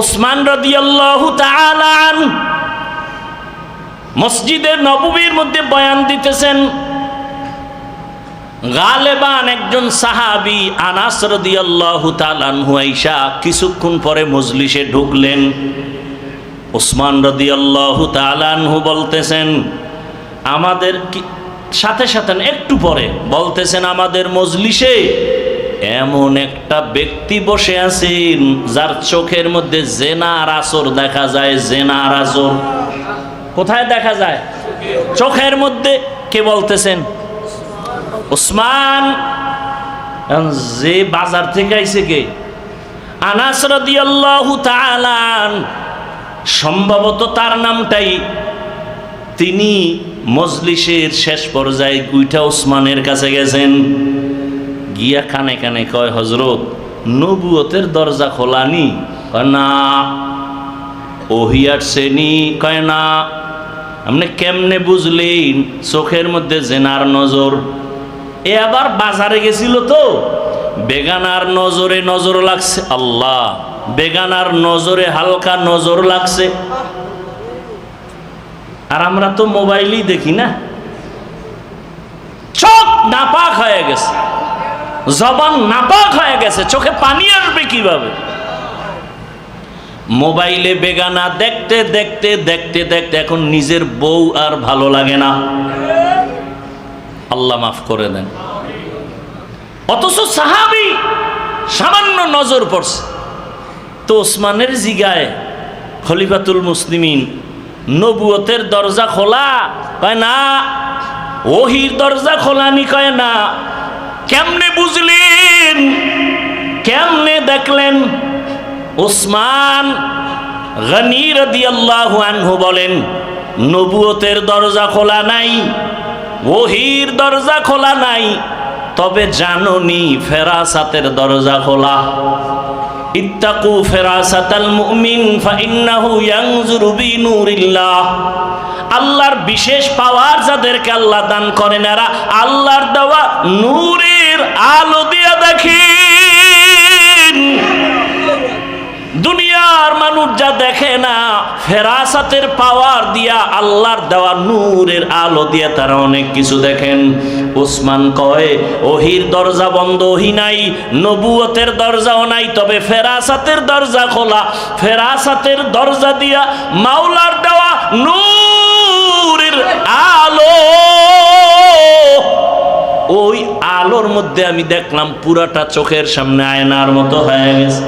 উসমান রাদিয়াল্লাহু তাআলা আনহু মসজিদে নববীর মধ্যে বয়ান দিতেছেন। গালেবান একজন সাহাবী আনাস রাদিয়াল্লাহু তাআলা আনহু আয়েশা কিছুক্ষণ পরে মজলিসে ঢুকলেন। উসমান রাদিয়াল্লাহু তাআলা আনহু বলতেছেন, আমাদের সাথে সাথে একটু পরে বলতেছেন, আমাদের মজলিসে এমন একটা ব্যক্তি বসে আছেন যার চোখের মধ্যে জেনার আসর দেখা যায়। জেনার আসর কোথায় দেখা যায়? চোখের মধ্যে। কে বলতেছেন? উসমান। যে বাজার থেকে আইছে কে? আনাস রাদিয়াল্লাহু তাআলা আনহু। সম্ভবত তার নামটাই। তিনি মজলিসের শেষ পর্যায়ে গুইটা উসমানের কাছে গেছেন, গিয়া কানে কানে কয়, হযরত নবুয়তের দরজা খোলানি? কয় না। ওহী আসেনি? কয় না। আপনি কেমনে বুঝলেন? চোখের মধ্যে জেনার নজর। এ আবার বাজারে গেছিল তো, বেগানার নজরে নজর লাগছে। আল্লাহ, বেগানার নজরে হালকা নজর লাগছে। আর আমরা তো মোবাইলই দেখি না। চোখ নাপাক হয়ে গেছে, জবান নাপাক হয়ে গেছে, চোখে পানি আসবে কিভাবে? মোবাইলে বেগানা দেখতে দেখতে দেখতে দেখতে এখন নিজের বউ আর ভালো লাগে না। আল্লাহ মাফ করে দেন। অথচ সাহাবী সামান্য নজর পড়ছে তো ওসমানের জিগায়, খলিফাতুল মুসলিমিন নবুয়তের দরজা খোলা? কয় না। ওহির দরজা খোলানি? কয় না। কেমনে বুঝলেন? কেমনে দেখলেন? উসমান গনি রাদিয়াল্লাহু আনহু বলেন, নবুয়তের দরজা খোলা নাই, ওহির দরজা খোলা নাই, তবে জানোনি ফেরাসাতের দরজা খোলা। ইত্তাকু ফেরাসাতাল মুমিন ফাইন্নাহু ইয়ানজুরু বিনুরিল্লাহ। আল্লাহর বিশেষ পাওয়ার যাদেরকে আল্লাহ দান করেন, এরা আল্লাহর দেওয়া নূরের আলো দিয়া দেখেন। দুনিয়ার মানুষ যা দেখে না, ফেরাসাতের পাওয়ার দিয়া, আল্লাহর দেওয়া নূরের আলো দিয়া তারা অনেক কিছু দেখেন। উসমান কয়, ওহির দরজা বন্ধ, ওহি নাই, নবুয়তের দরজাও নাই, তবে ফেরাসাতের দরজা খোলা। ফেরাসাতের দরজা দিয়া মাওলার দেওয়া নূরের আলো, ওই আলোর মধ্যে আমি দেখলাম পুরাটা চোখের সামনে আয়নার মতো হয়ে গেছে।